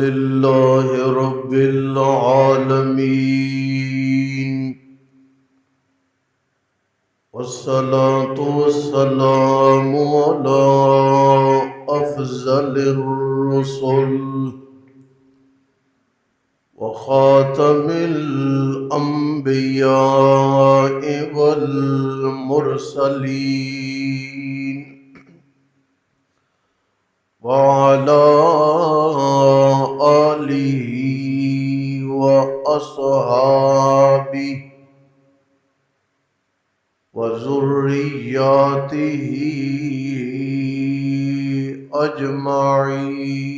لله رب العالمين، والصلاة والسلام على أفضل الرسل وخاتم الأنبياء والمرسلين، وعلى آله وأصحابه وذرياته أجمعين.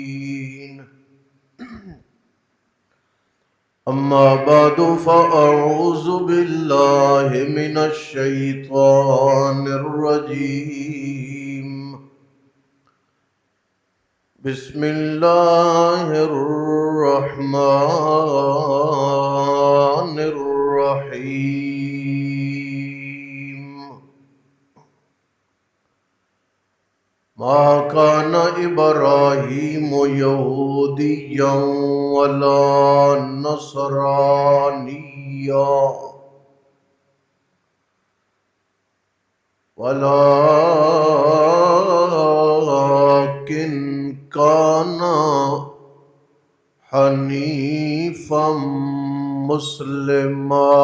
أما بعد فأعوذ بالله من الشيطان الرجيم. بسم الله الرحمن الرحيم. ما كان إبراهيم يهوديا ولا نصرانيا ولكن كان حنيفا مسلما.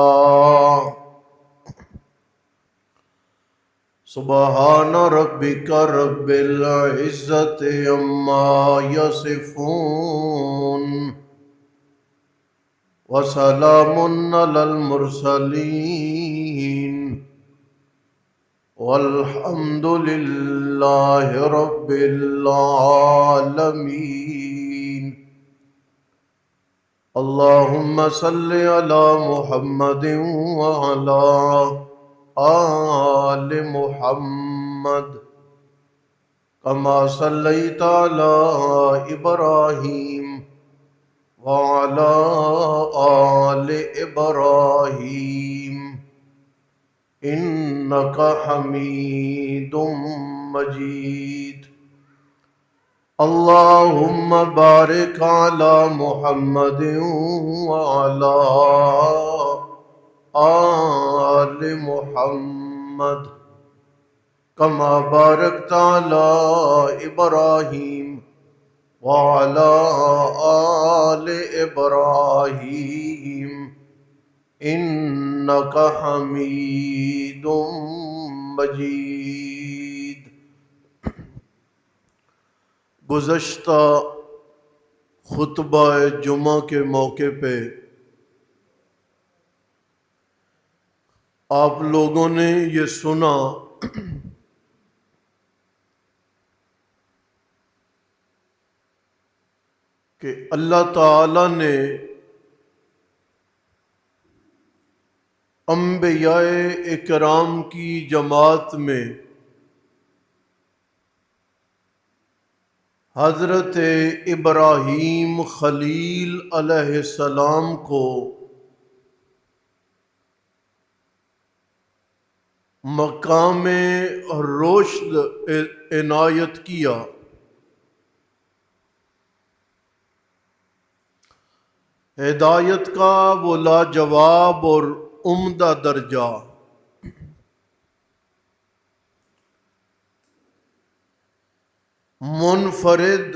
سبحان ربك رب العزة عما يصفون وسلام على المرسلين والحمد لله رب العالمين. اللهم صل على محمد وعلى آل محمد كما صليت على إبراهيم وعلى آل إبراهيم إنك حميد مجيد. اللهم بارك على محمد وعلى آل محمد كما باركت على إبراهيم وعلى آل إبراهيم إنك حميد مجيد. گزشتہ خطبہ جمعہ کے موقع پہ آپ لوگوں نے یہ سنا کہ اللہ تعالی نے انبیاء اکرام کی جماعت میں حضرت ابراہیم خلیل علیہ السلام کو مقام رشد عنایت کیا. ہدایت کا وہ لاجواب اور عمدہ درجہ منفرد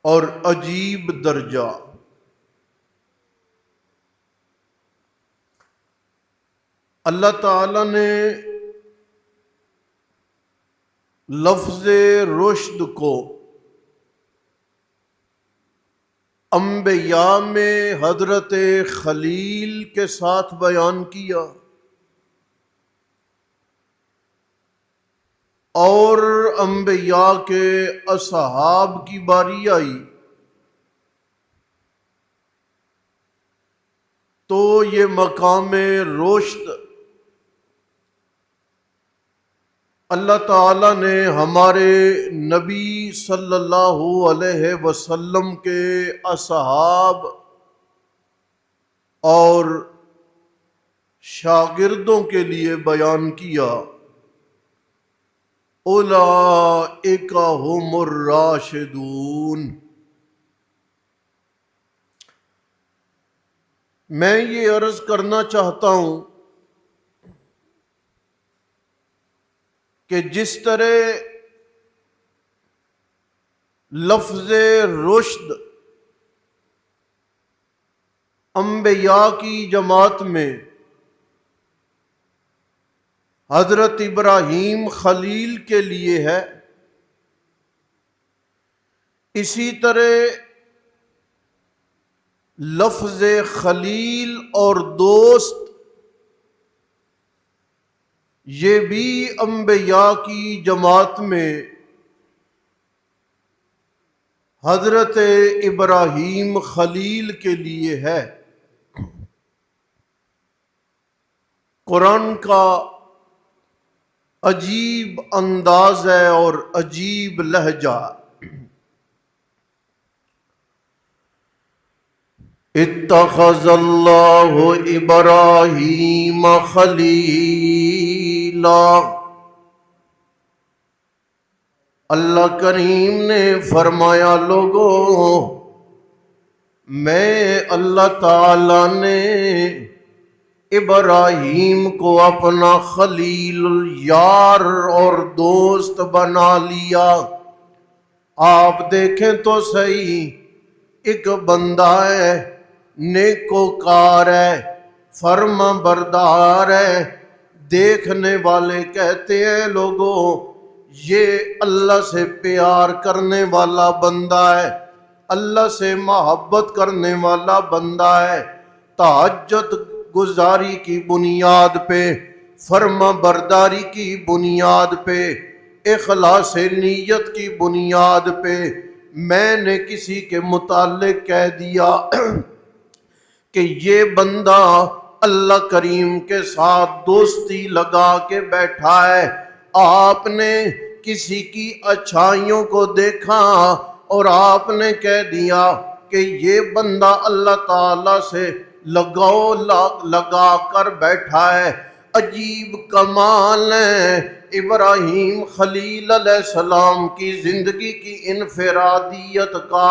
اور عجیب درجہ اللہ تعالی نے لفظ رشد کو انبیاء میں حضرت خلیل کے ساتھ بیان کیا اور انبیاء کے اصحاب کی باری آئی تو یہ مقام رشد اللہ تعالیٰ نے ہمارے نبی صلی اللہ علیہ وسلم کے اصحاب اور شاگردوں کے لیے بیان کیا. اولئک هم الراشدون۔ میں یہ عرض کرنا چاہتا ہوں کہ جس طرح لفظ رشد انبیاء کی جماعت میں حضرت ابراہیم خلیل کے لیے ہے، اسی طرح لفظ خلیل اور دوست یہ بھی انبیاء کی جماعت میں حضرت ابراہیم خلیل کے لیے ہے۔ قرآن کا عجیب انداز ہے اور عجیب لہجہ۔ اتخذ اللہ ابراہیم خلیلا، اللہ کریم نے فرمایا لوگو، میں اللہ تعالی نے ابراہیم کو اپنا خلیل یار اور دوست بنا لیا۔ آپ دیکھیں تو صحیح، ایک بندہ ہے، نیکوکار ہے، فرما بردار ہے، دیکھنے والے کہتے ہیں لوگوں یہ اللہ سے پیار کرنے والا بندہ ہے، اللہ سے محبت کرنے والا بندہ ہے، تہجد گزاری کی بنیاد پہ، فرما برداری کی بنیاد پہ، اخلاص نیت کی بنیاد پہ میں نے کسی کے متعلق کہہ دیا کہ یہ بندہ اللہ کریم کے ساتھ دوستی لگا کے بیٹھا ہے۔ آپ نے کسی کی اچھائیوں کو دیکھا اور آپ نے کہہ دیا کہ یہ بندہ اللہ تعالی سے لگا کر بیٹھا ہے۔ عجیب کمال ہے ابراہیم خلیل علیہ السلام کی زندگی کی انفرادیت کا۔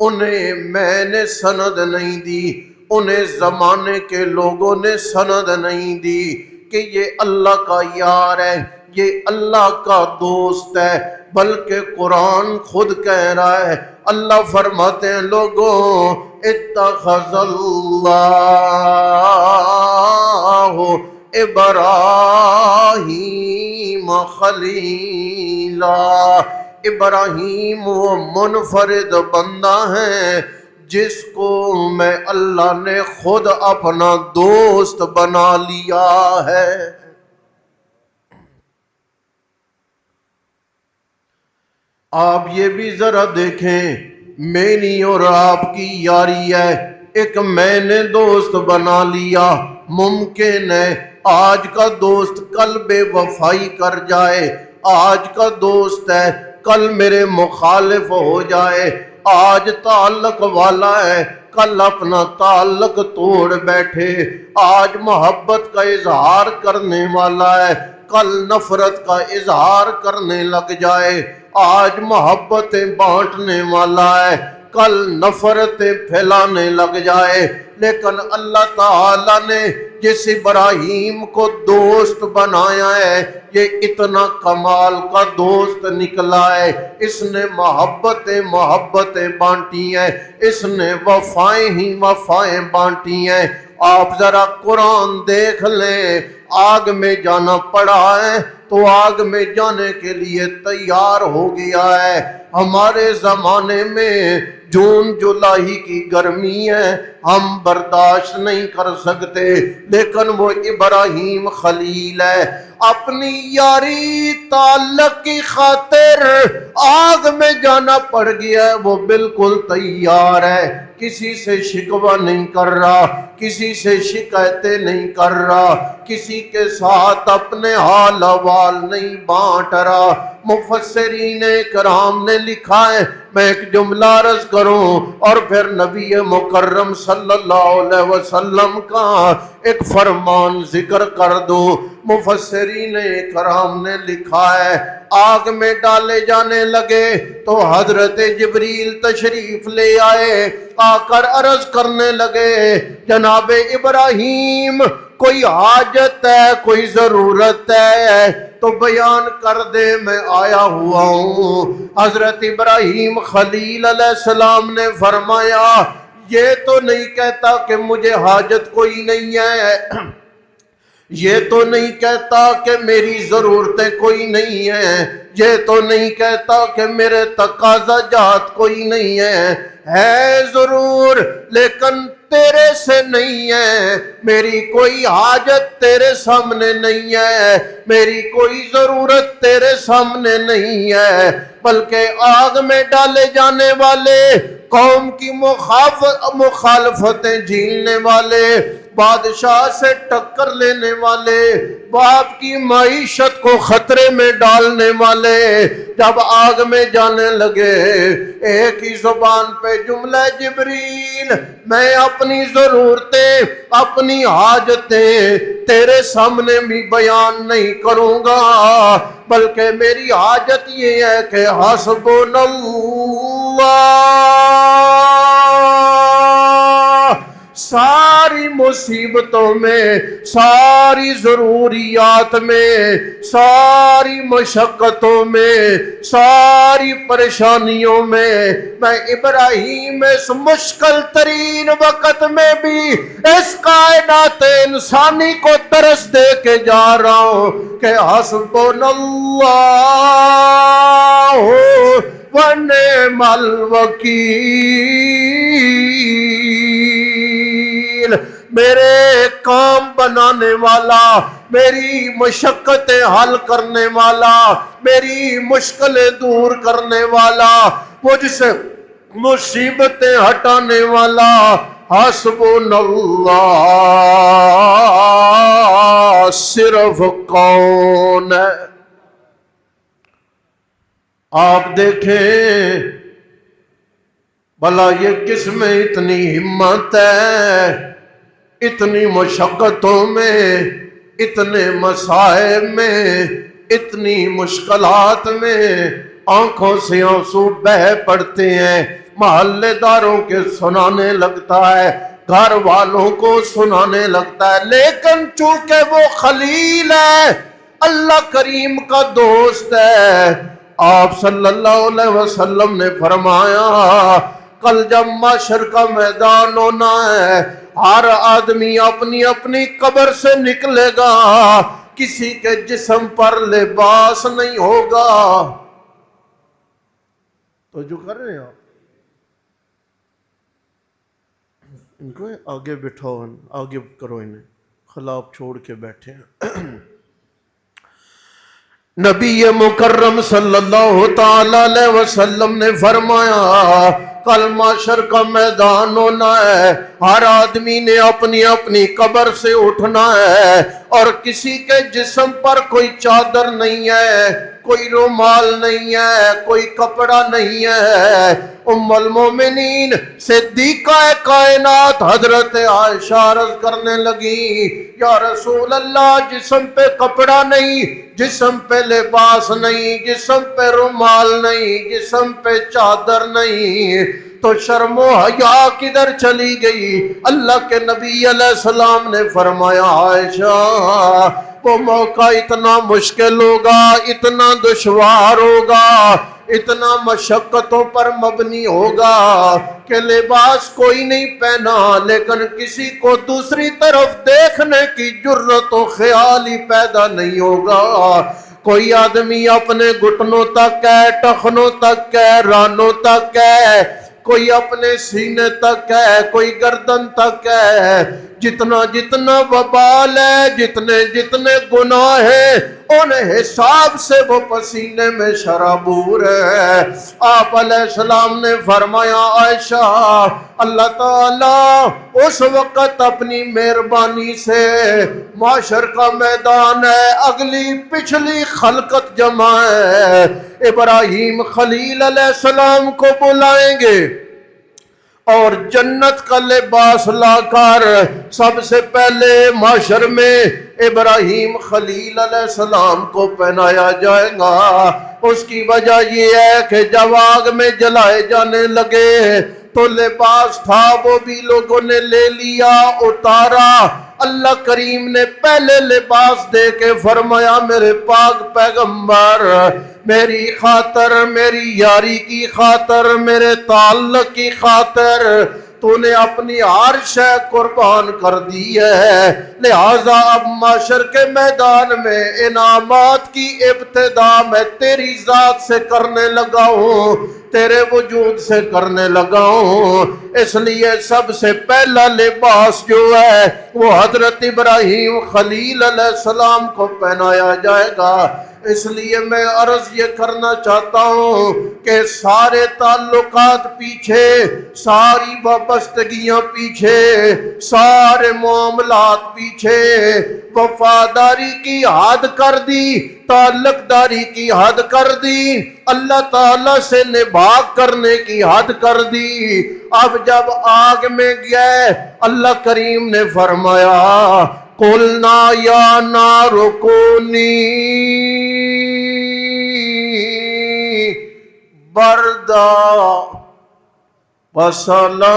انہیں میں نے سند نہیں دی، انہیں زمانے کے لوگوں نے سند نہیں دی کہ یہ اللہ کا یار ہے، یہ اللہ کا دوست ہے، بلکہ قرآن خود کہہ رہا ہے، اللہ فرماتے ہیں لوگوں اتخذ اللہ ابراہیم خلیلا، ابراہیم وہ منفرد بندہ ہے جس کو میں اللہ نے خود اپنا دوست بنا لیا ہے۔ آپ یہ بھی ذرا دیکھیں، میری اور آپ کی یاری ہے، ایک میں نے دوست بنا لیا، ممکن ہے آج کا دوست کل بے وفائی کر جائے، آج کا دوست ہے کل میرے مخالف ہو جائے، آج تعلق والا ہے کل اپنا تعلق توڑ بیٹھے، آج محبت کا اظہار کرنے والا ہے کل نفرت کا اظہار کرنے لگ جائے، آج محبتیں بانٹنے والا ہے کل نفرتیں پھیلانے لگ جائے۔ لیکن اللہ تعالیٰ نے جس ابراہیم کو دوست بنایا ہے یہ اتنا کمال کا دوست نکلا ہے، اس نے محبتیں بانٹی ہیں، اس نے وفائیں ہی وفائیں بانٹی ہیں۔ آپ ذرا قرآن دیکھ لیں، آگ میں جانا پڑا ہے تو آگ میں جانے کے لیے تیار ہو گیا ہے۔ ہمارے زمانے میں جون جولائی کی گرمی ہے، ہم برداشت نہیں کر سکتے، لیکن وہ ابراہیم خلیل ہے، اپنی یاری تعلق کی خاطر آگ میں جانا پڑ گیا ہے، وہ بالکل تیار ہے، کسی سے شکوہ نہیں کر رہا، کسی سے شکایتیں نہیں کر رہا، کسی کے ساتھ اپنے حال احوال نہیں بانٹ رہا، مفسرین کرام نے لکھا ہے، میں ایک جملہ عرض کروں اور پھر نبی مکرم صلی اللہ علیہ وسلم کا ایک فرمان ذکر کر دوں۔ مفسرین کرام نے لکھا ہے آگ میں ڈالے جانے لگے تو حضرت جبریل تشریف لے آئے، آ کر عرض کرنے لگے جناب ابراہیم کوئی حاجت ہے، کوئی ضرورت ہے تو بیان کر دے، میں آیا ہوا ہوں۔ حضرت ابراہیم خلیل علیہ السلام نے فرمایا یہ تو نہیں کہتا کہ مجھے حاجت کوئی نہیں ہے، یہ تو نہیں کہتا کہ میری ضرورتیں کوئی نہیں ہیں، یہ تو نہیں کہتا کہ میرے تقاضا جات کوئی نہیں ہے ضرور، لیکن تیرے سے نہیں ہے، میری کوئی حاجت تیرے سامنے نہیں ہے، میری کوئی ضرورت تیرے سامنے نہیں ہے، بلکہ آگ میں ڈالے جانے والے، قوم کی مخالفتیں جھیلنے والے، بادشاہ سے ٹکر لینے والے، باپ کی معیشت کو خطرے میں ڈالنے والے جب آگ میں جانے لگے، ایک ہی زبان پہ جملہ جبریل میں اپنی ضرورتیں اپنی حاجتیں تیرے سامنے بھی بیان نہیں کروں گا، بلکہ میری حاجت یہ ہے کہ حسبنا اللہ، ساری مصیبتوں میں، ساری ضروریات میں، ساری مشقتوں میں، ساری پریشانیوں میں ابراہیم اس مشکل ترین وقت میں بھی اس کائنات انسانی کو درس دے کے جا رہا ہوں کہ حسبنا اللہ ونعم الوکیل، میرے کام بنانے والا، میری مشقتیں حل کرنے والا، میری مشکلیں دور کرنے والا، مجھ سے مصیبتیں ہٹانے والا حسبنا اللہ صرف کون ہے؟ آپ دیکھیں بھلا یہ کس میں اتنی ہمت ہے، اتنی مشقتوں میں، اتنے مسائب میں، اتنی مشکلات میں آنکھوں سے آنسو بہہ پڑتے ہیں، محلے داروں کے سنانے لگتا ہے، گھر والوں کو سنانے لگتا ہے، لیکن چونکہ وہ خلیل ہے، اللہ کریم کا دوست ہے، آپ صلی اللہ علیہ وسلم نے فرمایا کل جب محشر کا میدان ہونا ہے، ہر آدمی اپنی اپنی قبر سے نکلے گا، کسی کے جسم پر لباس نہیں ہوگا۔ تو جو کر رہے ہیں آپ ان کو آگے بٹھاؤ، آگے کرو، انہیں خلاب چھوڑ کے بیٹھے ہیں۔ نبی مکرم صلی اللہ تعالی علیہ وسلم نے فرمایا کل محشر کا میدان ہونا ہے، ہر آدمی نے اپنی اپنی قبر سے اٹھنا ہے، اور کسی کے جسم پر کوئی چادر نہیں ہے، کوئی رومال نہیں ہے، کوئی کپڑا نہیں ہے۔ ام المومنین صدیقہ کائنات حضرت عائشہ عرض کرنے لگی یا رسول اللہ جسم پہ کپڑا نہیں، جسم پہ لباس نہیں، جسم پہ رومال نہیں، جسم پہ چادر نہیں، تو شرم و حیا کدھر چلی گئی؟ اللہ کے نبی علیہ السلام نے فرمایا عائشہ وہ موقع اتنا مشکل ہوگا، اتنا دشوار ہوگا، اتنا مشقتوں پر مبنی ہوگا کہ لباس کوئی نہیں پہنا، لیکن کسی کو دوسری طرف دیکھنے کی جرت و خیال ہی پیدا نہیں ہوگا۔ کوئی آدمی اپنے گھٹنوں تک ہے، ٹخنوں تک ہے، رانوں تک ہے، کوئی اپنے سینے تک ہے، کوئی گردن تک ہے، جتنا جتنا وبال ہے، جتنے جتنے گناہ ہیں، ان حساب سے وہ پسینے میں شرابور ہے۔ آپ علیہ السلام نے فرمایا عائشہ اللہ تعالیٰ اس وقت اپنی مہربانی سے معاشر کا میدان ہے، اگلی پچھلی خلقت جمع ہے، ابراہیم خلیل علیہ السلام کو بلائیں گے اور جنت کا لباس لا کر سب سے پہلے معاشر میں ابراہیم خلیل علیہ السلام کو پہنایا جائے گا۔ اس کی وجہ یہ ہے کہ جب آگ میں جلائے جانے لگے تو لباس تھا وہ بھی لوگوں نے لے لیا، اتارا۔ اللہ کریم نے پہلے لباس دے کے فرمایا میرے پاک پیغمبر میری خاطر، میری یاری کی خاطر، میرے تعلق کی خاطر تو نے اپنی ہر شے قربان کر دی ہے، لہٰذا اب معاشر کے میدان میں انعامات کی ابتدا میں تیری ذات سے کرنے لگا ہوں، تیرے وجود سے کرنے لگا ہوں۔ اس لیے سب سے پہلا لباس جو ہے وہ حضرت ابراہیم خلیل علیہ السلام کو پہنایا جائے گا۔ اس لیے میں عرض یہ کرنا چاہتا ہوں کہ سارے تعلقات پیچھے، ساری وابستگیاں پیچھے، سارے معاملات پیچھے، وفاداری کی حد کر دی، تعلق داری کی حد کر دی، اللہ تعالیٰ سے نبھا کرنے کی حد کر دی۔ اب جب آگ میں گئے اللہ کریم نے فرمایا قُلْنَا يَا نَارُ كُونِي بَرْدًا وَسَلَامًا۔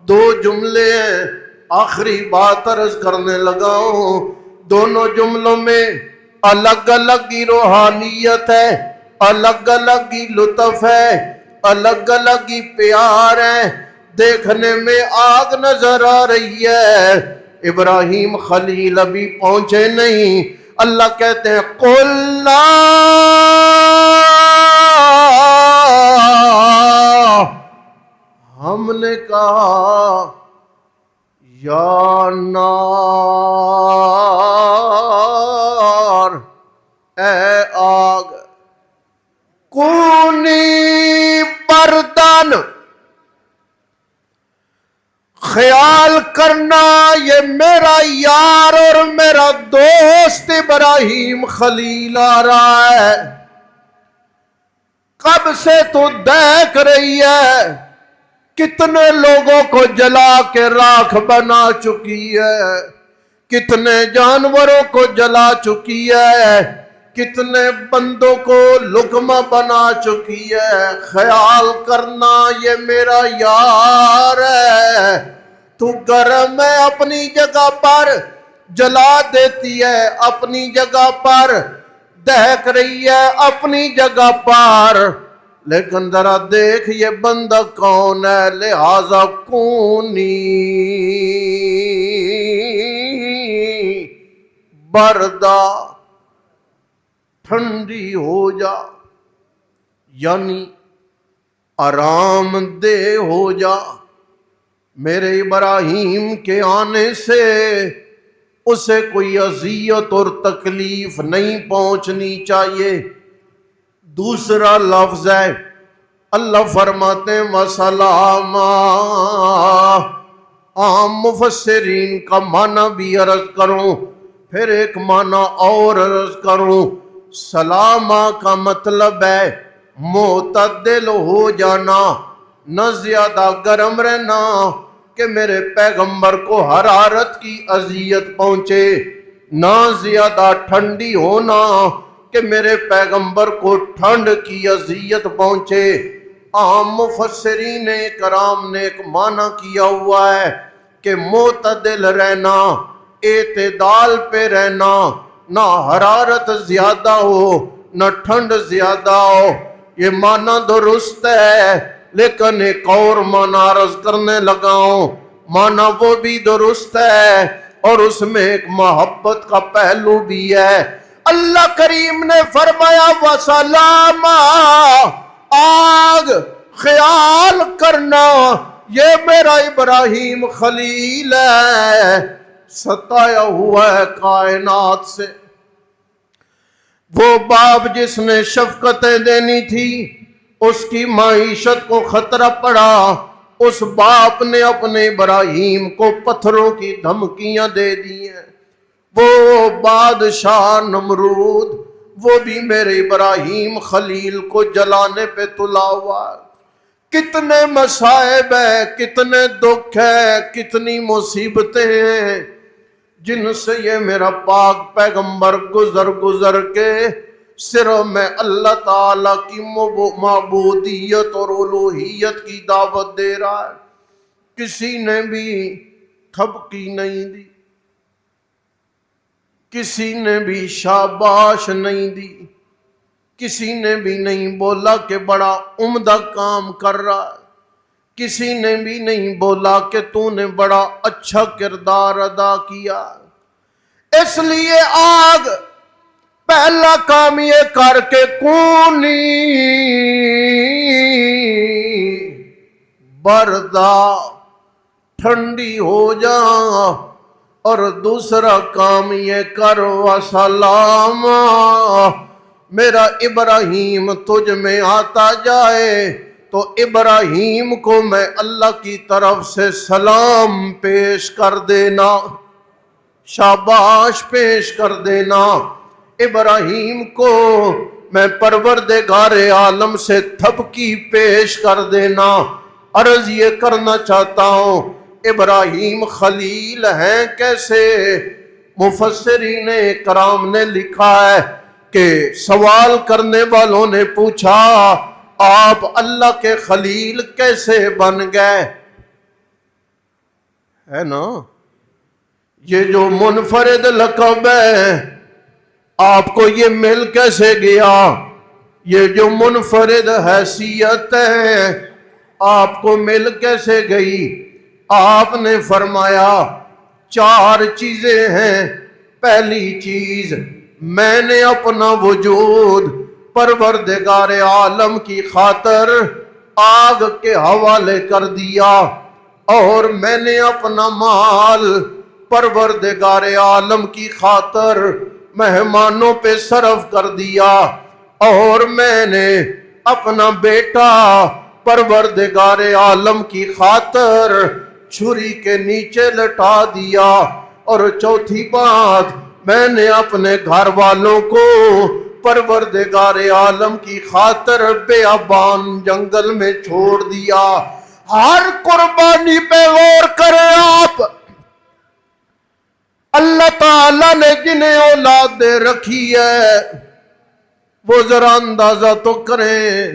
دو جملے آخری بات عرض کرنے لگا ہوں، دونوں جملوں میں الگ الگ ہی روحانیت ہے، الگ الگ ہی لطف ہے، الگ الگ ہی پیار ہے۔ دیکھنے میں آگ نظر آ رہی ہے، ابراہیم خلیل ابھی پہنچے نہیں، اللہ کہتے ہیں قُلْنَا، ہم نے کہا یا نار، اے آگ، کونی بردن، خیال کرنا یہ میرا یار اور میرا دوست ابراہیم خلیل آ رہا ہے، کب سے تو دیکھ رہی ہے، کتنے لوگوں کو جلا کے راکھ بنا چکی ہے، کتنے جانوروں کو جلا چکی ہے، کتنے بندوں کو لقمہ بنا چکی ہے، خیال کرنا یہ میرا یار ہے، تو گرم ہے اپنی جگہ پر جلا دیتی ہے، اپنی جگہ پر دہک رہی ہے، اپنی جگہ پر، لیکن ذرا دیکھ یہ بندہ کون ہے، لہذا کونی بردا، ٹھنڈی ہو جا، یعنی آرام دہ ہو جا۔ میرے ابراہیم کے آنے سے اسے کوئی اذیت اور تکلیف نہیں پہنچنی چاہیے۔ دوسرا لفظ ہے اللہ فرماتے ہیں وَسَلَامًا، عام مفسرین کا معنی بھی عرض کروں، پھر ایک معنی اور عرض کروں۔ سلامہ کا مطلب ہے معتدل ہو جانا، نہ زیادہ گرم رہنا کہ میرے پیغمبر کو حرارت کی اذیت پہنچے، نہ زیادہ ٹھنڈی ہونا کہ میرے پیغمبر کو ٹھنڈ کی اذیت پہنچے۔ عام مفسرین کرام نے ایک معنی کیا ہوا ہے کہ معتدل رہنا، اعتدال پہ رہنا، نہ حرارت زیادہ ہو نہ ٹھنڈ زیادہ ہو، یہ معنی درست ہے، لیکن ایک اور معنی عرض کرنے لگا ہوں، معنی وہ بھی درست ہے اور اس میں ایک محبت کا پہلو بھی ہے۔ اللہ کریم نے فرمایا وَسَلَامًا، آگ خیال کرنا یہ میرا ابراہیم خلیل ہے، ستایا ہوا ہے کائنات سے۔ وہ باپ جس نے شفقتیں دینی تھی، اس کی معیشت کو خطرہ پڑا، اس باپ نے اپنے ابراہیم کو پتھروں کی دھمکیاں دے دی ہیں۔ وہ بادشاہ نمرود، وہ بھی میرے ابراہیم خلیل کو جلانے پہ تلا ہوا ہے۔ کتنے مصائب ہیں، کتنے دکھ ہیں، کتنی مصیبتیں ہیں جن سے یہ میرا پاک پیغمبر گزر کے صرف میں اللہ تعالیٰ کی معبودیت اور الوہیت کی دعوت دے رہا ہے۔ کسی نے بھی تھپکی نہیں دی، کسی نے بھی شاباش نہیں دی، کسی نے بھی نہیں بولا کہ بڑا عمدہ کام کر رہا ہے، کسی نے بھی نہیں بولا کہ تو نے بڑا اچھا کردار ادا کیا۔ اس لیے آگ پہلا کام یہ کر کے کونی بردا ٹھنڈی ہو جا، اور دوسرا کام یہ کر وسلام میرا ابراہیم تجھ میں آتا جائے تو ابراہیم کو میں اللہ کی طرف سے سلام پیش کر دینا، شاباش پیش کر دینا۔ ابراہیم کو میں پروردگار عالم سے تھپکی پیش کر دینا۔ عرض یہ کرنا چاہتا ہوں ابراہیم خلیل ہیں کیسے؟ مفسرین کرام نے لکھا ہے کہ سوال کرنے والوں نے پوچھا آپ اللہ کے خلیل کیسے بن گئے؟ ہے نا، یہ جو منفرد لقب ہے آپ کو یہ مل کیسے گیا؟ یہ جو منفرد حیثیت ہے آپ کو مل کیسے گئی؟ آپ نے فرمایا 4 چیزیں ہیں۔ پہلی چیز، میں نے اپنا وجود پروردگار عالم کی خاطر آگ کے حوالے کر دیا، اور میں نے اپنا مال پروردگار عالم کی خاطر مہمانوں پہ صرف کر دیا، اور میں نے اپنا بیٹا پروردگار عالم کی خاطر چھری کے نیچے لٹا دیا، اور چوتھی بات میں نے اپنے گھر والوں کو پروردگار عالم کی خاطر بیابان جنگل میں چھوڑ دیا۔ ہر قربانی پہ غور کریں آپ، اللہ تعالیٰ نے جنہیں اولاد دے رکھی ہے وہ ذرا اندازہ تو کریں۔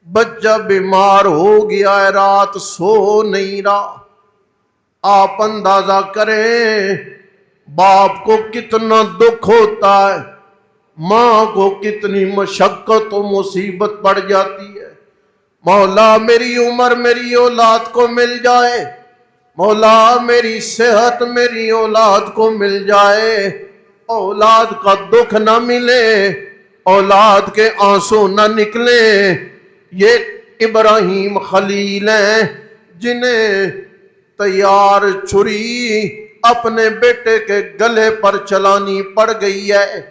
بچہ بیمار ہو گیا ہے، رات سو نہیں رہا، آپ اندازہ کریں باپ کو کتنا دکھ ہوتا ہے، ماں کو کتنی مشقت و مصیبت پڑ جاتی ہے۔ مولا میری عمر میری اولاد کو مل جائے، مولا میری صحت میری اولاد کو مل جائے، اولاد کا دکھ نہ ملے، اولاد کے آنسو نہ نکلے۔ یہ ابراہیم خلیل ہیں جنہیں تیار چھری اپنے بیٹے کے گلے پر چلانی پڑ گئی ہے۔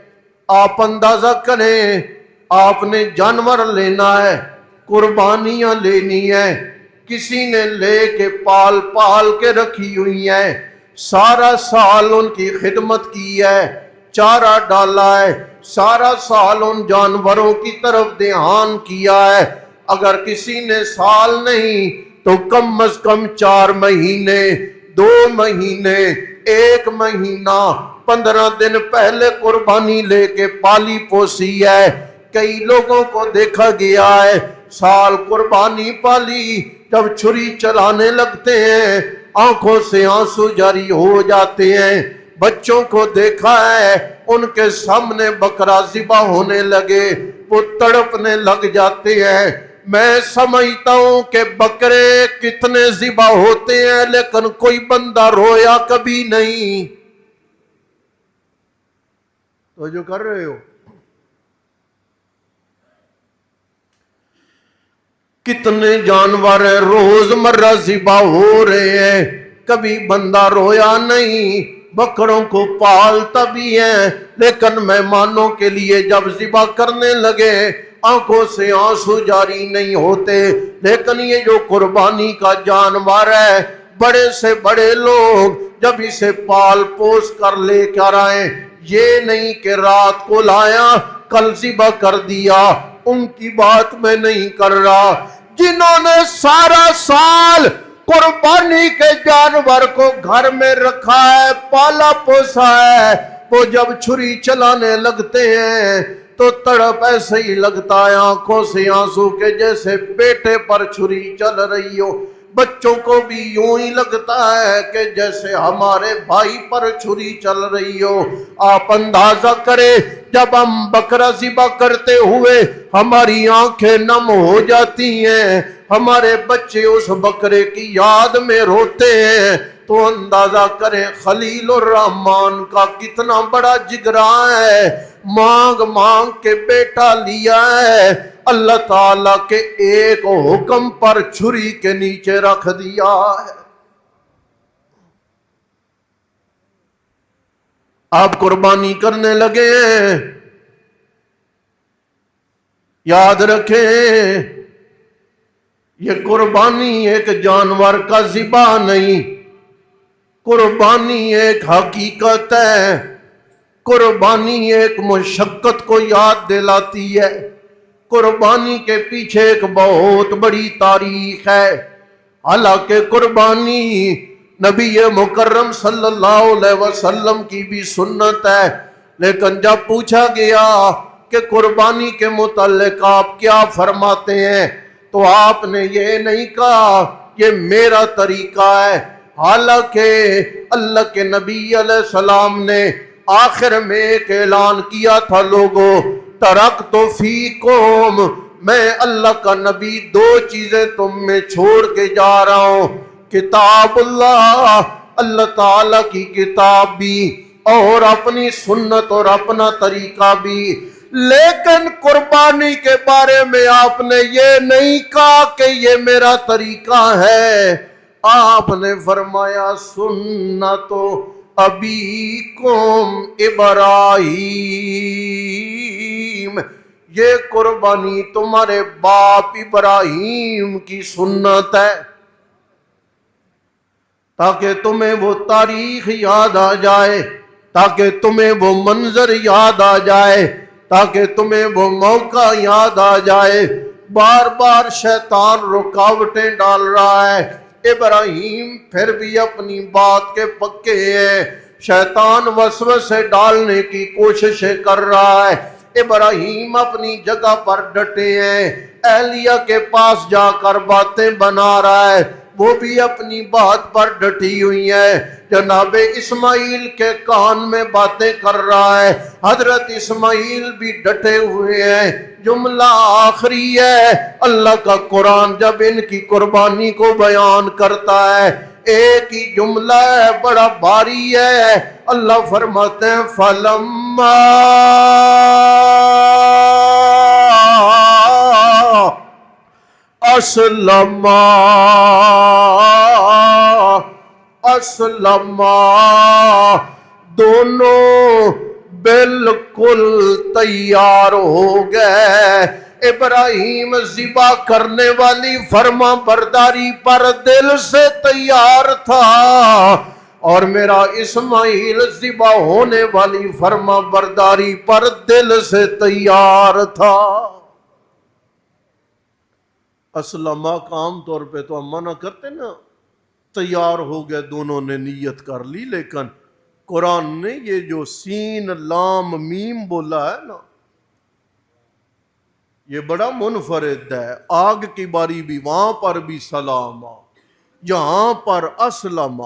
آپ اندازہ کریں، آپ نے جانور لینا ہے، قربانیاں لینی ہے، کسی نے لے کے پال کے رکھی ہوئی ہے، سارا سال ان کی خدمت کی ہے، چارہ ڈالا ہے، سارا سال ان جانوروں کی طرف دھیان کیا ہے۔ اگر کسی نے سال نہیں تو کم از کم 4 مہینے، 2 مہینے، 1 مہینہ، 15 دن پہلے قربانی لے کے پالی پوسی ہے۔ کئی لوگوں کو دیکھا گیا ہے سال قربانی پالی، جب چھری چلانے لگتے ہیں آنکھوں سے آنسو جاری ہو جاتے ہیں۔ بچوں کو دیکھا ہے ان کے سامنے بکرا ذبح ہونے لگے وہ تڑپنے لگ جاتے ہیں۔ میں سمجھتا ہوں کہ بکرے کتنے ذبح ہوتے ہیں لیکن کوئی بندہ رویا کبھی نہیں۔ تو جو کر رہے ہو کتنے جانور ہیں روز مرہ ذبح ہو رہے ہیں، کبھی بندہ رویا نہیں، بکروں کو پالتا بھی ہے، لیکن مہمانوں کے لیے جب ذبح کرنے لگے آنکھوں سے آنسو جاری نہیں ہوتے۔ لیکن یہ جو قربانی کا جانور ہے، بڑے سے بڑے لوگ جب اسے پال پوس کر لے کر آئے، یہ نہیں کہ رات کو لایا کل ذبح کر دیا، ان کی بات میں نہیں کر رہا۔ جنہوں نے سارا سال قربانی کے جانور کو گھر میں رکھا ہے، پالا پوسا ہے، وہ جب چھری چلانے لگتے ہیں تو تڑپ ایسے ہی لگتا ہے آنکھوں سے آنسو کے جیسے بیٹے پر چھری چل رہی ہو۔ بچوں کو بھی یوں ہی لگتا ہے کہ جیسے ہمارے بھائی پر چھری چل رہی ہو۔ آپ اندازہ کریں جب ہم بکرا ذبح کرتے ہوئے ہماری آنکھیں نم ہو جاتی ہیں، ہمارے بچے اس بکرے کی یاد میں روتے ہیں، تو اندازہ کریں خلیل الرحمن کا کتنا بڑا جگرا ہے، مانگ مانگ کے بیٹا لیا ہے، اللہ تعالیٰ کے ایک حکم پر چھری کے نیچے رکھ دیا ہے۔ آپ قربانی کرنے لگے ہیں، یاد رکھیں یہ قربانی ایک جانور کا ذبح نہیں، قربانی ایک حقیقت ہے، قربانی ایک مشقت کو یاد دلاتی ہے، قربانی کے پیچھے ایک بہت بڑی تاریخ ہے۔ حالانکہ قربانی نبی مکرم صلی اللہ علیہ وسلم کی بھی سنت ہے، لیکن جب پوچھا گیا کہ قربانی کے متعلق آپ کیا فرماتے ہیں تو آپ نے یہ نہیں کہا یہ میرا طریقہ ہے، حالانکہ اللہ کے نبی علیہ السلام نے آخر میں ایک اعلان کیا تھا، لوگوں ترکت فیکم، میں اللہ کا نبی دو چیزیں تم میں چھوڑ کے جا رہا ہوں، کتاب اللہ، اللہ تعالیٰ کی کتاب بھی، اور اپنی سنت اور اپنا طریقہ بھی۔ لیکن قربانی کے بارے میں آپ نے یہ نہیں کہا کہ یہ میرا طریقہ ہے، آپ نے فرمایا سنت ابیکم ابراہیم، یہ قربانی تمہارے باپ ابراہیم کی سنت ہے، تاکہ تمہیں وہ تاریخ یاد آ جائے، تاکہ تمہیں وہ منظر یاد آ جائے، تاکہ تمہیں وہ موقع یاد آ جائے۔ بار بار شیطان رکاوٹیں ڈال رہا ہے، ابراہیم پھر بھی اپنی بات کے پکے ہیں، شیطان وسوسے ڈالنے کی کوششیں کر رہا ہے، ابراہیم اپنی جگہ پر ڈٹے ہیں، ایلیہ کے پاس جا کر باتیں بنا رہا ہے، وہ بھی اپنی بات پر ڈٹی ہوئی ہے، جناب اسماعیل کے کان میں باتیں کر رہا ہے، حضرت اسماعیل بھی ڈٹے ہوئے ہیں۔ جملہ آخری ہے، اللہ کا قرآن جب ان کی قربانی کو بیان کرتا ہے ایک ہی جملہ ہے، بڑا بھاری ہے، اللہ فرماتے ہیں فَلَمَّا اسلم دونوں بالکل تیار ہو گئے۔ ابراہیم ذبح کرنے والی فرما برداری پر دل سے تیار تھا، اور میرا اسماعیل ذبح ہونے والی فرما برداری پر دل سے تیار تھا۔ اسلمہ کا عام طور پہ تو ہم منع کرتے نا، تیار ہو گئے، دونوں نے نیت کر لی، لیکن قرآن نے یہ جو سین لام میم بولا ہے نا، یہ بڑا منفرد ہے۔ آگ کی باری بھی وہاں پر بھی سلام، یہاں پر اسلم۔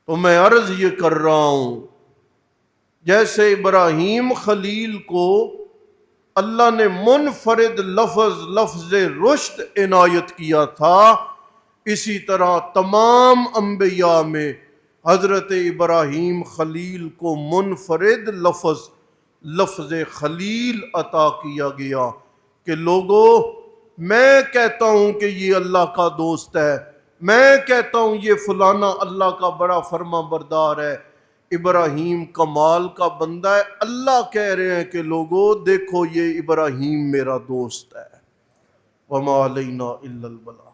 تو میں عرض یہ کر رہا ہوں، جیسے ابراہیم خلیل کو اللہ نے منفرد لفظ رشد عنایت کیا تھا، اسی طرح تمام انبیاء میں حضرت ابراہیم خلیل کو منفرد لفظ خلیل عطا کیا گیا، کہ لوگوں میں کہتا ہوں کہ یہ اللہ کا دوست ہے، میں کہتا ہوں یہ فلانا اللہ کا بڑا فرما بردار ہے، ابراہیم کمال کا بندہ ہے، اللہ کہہ رہے ہیں کہ لوگوں دیکھو یہ ابراہیم میرا دوست ہے، وما علینا الا البلاغ۔